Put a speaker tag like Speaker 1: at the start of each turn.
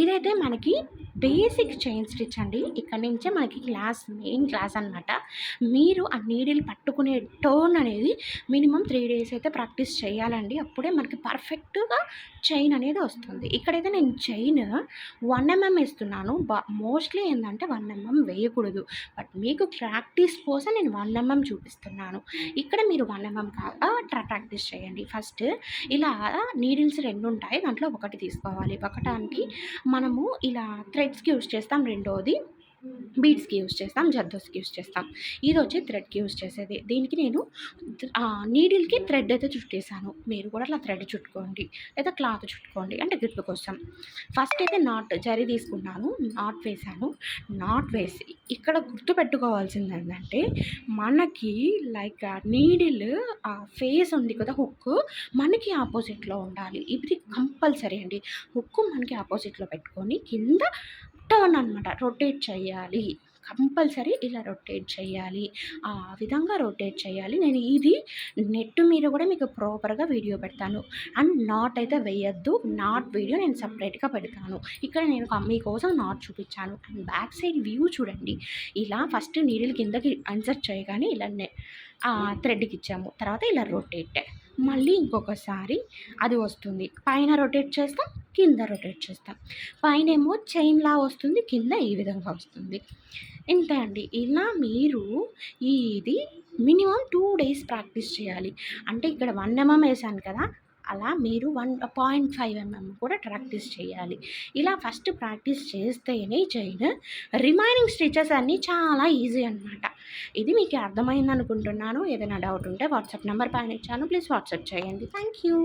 Speaker 1: ఇదైతే మనకి basic chain stitch అండి. ఇక్కడ నుంచే మనకి మెయిన్ క్లాస్ అనమాట. మీరు ఆ నీడిల్ పట్టుకునే టర్న్ అనేది మినిమమ్ 3 డేస్ అయితే ప్రాక్టీస్ చేయాలండి. అప్పుడే మనకి పర్ఫెక్ట్‌గా చైన్ అనేది వస్తుంది. ఇక్కడైతే నేను చైన్ 1 ఏస్తున్నాను. మోస్ట్‌లీ ఏందంటే 1 వేయకూడదు. బట్ మీకు ప్రాక్టీస్ కోసం నేను 1 చూపిస్తున్నాను. ఇక్కడ మీరు 1 కాక ప్రాక్టీస్ చేయండి. ఫస్ట్ ఇలా నీడిల్స్ 2 ఉంటాయి. దాంట్లో ఒకటి తీసుకోవాలి. ఒకటానికి మనము ఇలా థ్రెడ్స్‌కి యూజ్ చేస్తాం. రెండోది బీడ్స్‌కి యూజ్ చేస్తాం. జర్దోస్‌కి యూజ్ చేస్తాం. ఇదొచ్చి థ్రెడ్‌కి యూజ్ చేసేది. దీనికి నేను నీడిల్‌కి థ్రెడ్ అయితే చుట్టేసాను. మీరు కూడా అట్లా థ్రెడ్ చుట్టుకోండి. లేదా క్లాత్ చుట్టుకోండి. అంటే గ్రిప్ కోసం. ఫస్ట్ అయితే జరీ తీసుకున్నాను. నాట్ వేసాను. నాట్ వేసి ఇక్కడ గుర్తుపెట్టుకోవాల్సింది ఏంటంటే మనకి లైక్ నీడిల్ ఫేస్ ఉంది కదా హుక్ మనకి ఆపోజిట్లో ఉండాలి. ఇది కంపల్సరీ అండి. హుక్ మనకి ఆపోజిట్లో పెట్టుకొని కింద టర్న్ అనమాట. రొటేట్ చేయాలి. కంపల్సరీ ఇలా రొటేట్ చేయాలి. ఆ విధంగా రొటేట్ చేయాలి. నేను ఇది నెట్ మీద కూడా మీకు ప్రాపర్‌గా వీడియో పెడతాను. అండ్ నాట్ అయితే వేయొద్దు. నాట్ వీడియో నేను సెపరేట్‌గా పెడతాను. ఇక్కడ నేను మీకోసం నాట్ చూపించాను. అండ్ బ్యాక్ సైడ్ వ్యూ చూడండి. ఇలా ఫస్ట్ నీడిల్ కిందకి ఇన్సర్ట్ చేయగానే ఇలా థ్రెడ్‌కి ఇచ్చాము. తర్వాత ఇలా రొటేట్. మళ్ళీ ఇంకొకసారి అది వస్తుంది. పైన రొటేట్ చేస్తాం. కింద రొటేట్ చేస్తాం. పైనేమో చైన్‌లా వస్తుంది. కింద ఈ విధంగా వస్తుంది. ఇంతే అండి. ఇలా మీరు ఇది మినిమమ్ 2 డేస్ ప్రాక్టీస్ చేయాలి. అంటే ఇక్కడ 1 వేసాను కదా! అలా మీరు 1.5 కూడా ప్రాక్టీస్ చేయాలి. ఇలా ఫస్ట్ ప్రాక్టీస్ చేస్తేనే చైన్ రిమైనింగ్ స్టిచెస్ అన్నీ చాలా ఈజీ అనమాట. ఇది మీకు అర్థమైందనుకుంటున్నాను. ఏదైనా డౌట్ ఉంటే వాట్సాప్ నెంబర్ పైన ఇచ్చాను. ప్లీజ్ వాట్సాప్ చేయండి. Thank you.